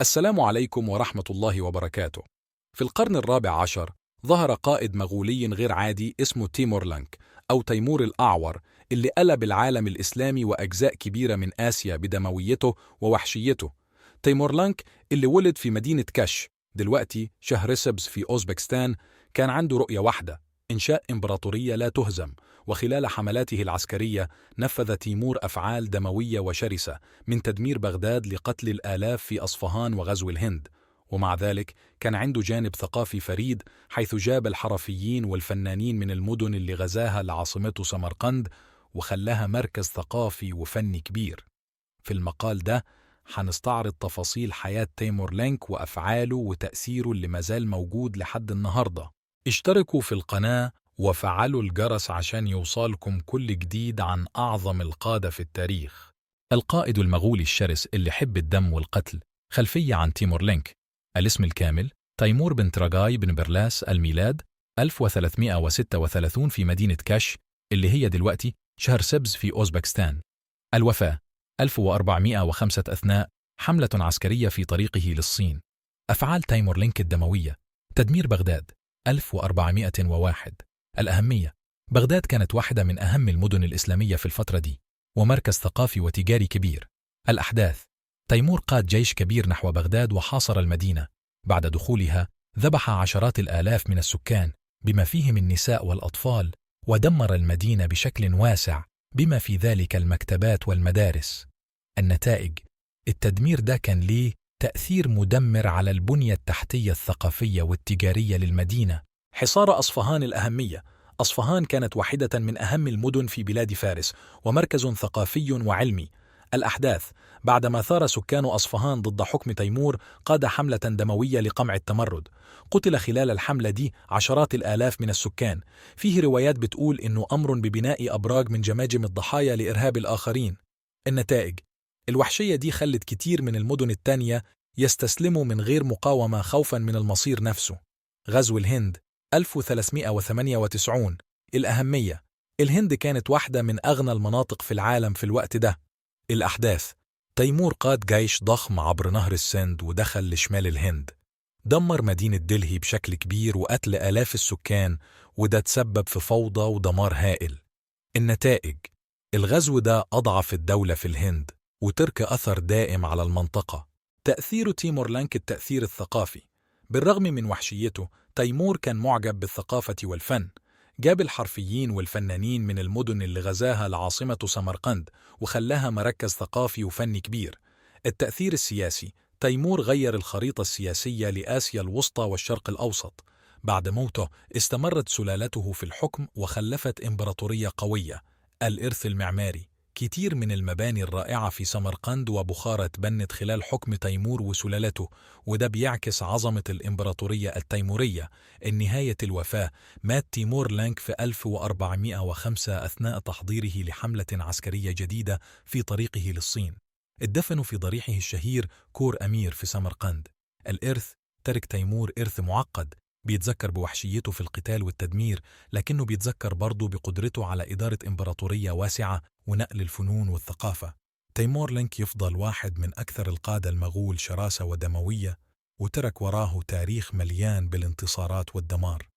السلام عليكم ورحمة الله وبركاته. في القرن الرابع عشر ظهر قائد مغولي غير عادي اسمه تيمورلانك أو تيمور الأعور، اللي قلب العالم الإسلامي وأجزاء كبيرة من آسيا بدمويته ووحشيته. تيمورلانك اللي ولد في مدينة كش دلوقتي شهرسبز في أوزبكستان، كان عنده رؤية واحدة: إنشاء إمبراطورية لا تهزم. وخلال حملاته العسكرية نفذ تيمور أفعال دموية وشرسة، من تدمير بغداد لقتل الآلاف في أصفهان وغزو الهند. ومع ذلك كان عنده جانب ثقافي فريد، حيث جاب الحرفيين والفنانين من المدن اللي غزاها لعاصمته سمرقند وخلاها مركز ثقافي وفني كبير. في المقال ده حنستعرض تفاصيل حياة تيمورلانك وأفعاله وتأثيره اللي مازال موجود لحد النهاردة. اشتركوا في القناة وفعلوا الجرس عشان يوصلكم كل جديد عن أعظم القادة في التاريخ. القائد المغولي الشرس اللي حب الدم والقتل. خلفية عن تيمورلانك: الاسم الكامل تيمور بن تراغاي بن برلاس، الميلاد 1336 في مدينة كش اللي هي دلوقتي شهرسبز في أوزبكستان. الوفاة 1405 أثناء حملة عسكرية في طريقه للصين. أفعال تيمورلانك الدموية: تدمير بغداد 1401. الأهمية: بغداد كانت واحدة من أهم المدن الإسلامية في الفترة دي ومركز ثقافي وتجاري كبير. الأحداث: تيمور قاد جيش كبير نحو بغداد وحاصر المدينة. بعد دخولها ذبح عشرات الآلاف من السكان بما فيهم النساء والأطفال، ودمر المدينة بشكل واسع بما في ذلك المكتبات والمدارس. النتائج: التدمير ده كان ليه تأثير مدمر على البنية التحتية الثقافية والتجارية للمدينة. حصار أصفهان الأهمية: أصفهان كانت واحدة من أهم المدن في بلاد فارس ومركز ثقافي وعلمي. الأحداث: بعدما ثار سكان أصفهان ضد حكم تيمور قاد حملة دموية لقمع التمرد. قتل خلال الحملة دي عشرات الآلاف من السكان. فيه روايات بتقول إنه أمر ببناء أبراج من جماجم الضحايا لإرهاب الآخرين. النتائج: الوحشية دي خلت كتير من المدن التانية يستسلموا من غير مقاومة خوفا من المصير نفسه. غزو الهند 1398. الأهمية: الهند كانت واحدة من أغنى المناطق في العالم في الوقت ده. الأحداث: تيمور قاد جيش ضخم عبر نهر السند ودخل لشمال الهند. دمر مدينة دلهي بشكل كبير وقتل آلاف السكان، وده تسبب في فوضى ودمار هائل. النتائج: الغزو ده أضعف الدولة في الهند وترك أثر دائم على المنطقة. تأثير تيمورلانك: التأثير الثقافي: بالرغم من وحشيته تيمور كان معجب بالثقافة والفن. جاب الحرفيين والفنانين من المدن اللي غزاها لعاصمة سمرقند وخلاها مركز ثقافي وفني كبير. التأثير السياسي: تيمور غير الخريطة السياسية لآسيا الوسطى والشرق الأوسط. بعد موته استمرت سلالته في الحكم وخلفت إمبراطورية قوية. الإرث المعماري: كتير من المباني الرائعة في سمرقند وبخارى اتبنت خلال حكم تيمور وسلالته، وده بيعكس عظمة الإمبراطورية التيمورية. النهاية: الوفاة: مات تيمورلانك في 1405 أثناء تحضيره لحملة عسكرية جديدة في طريقه للصين. اتدفن في ضريحه الشهير كور أمير في سمرقند. الإرث: ترك تيمور إرث معقد، بيتذكر بوحشيته في القتال والتدمير، لكنه بيتذكر برضه بقدرته على إدارة إمبراطورية واسعة ونقل الفنون والثقافة. تيمورلانك يفضل واحد من أكثر القادة المغول شراسة ودموية، وترك وراه تاريخ مليان بالانتصارات والدمار.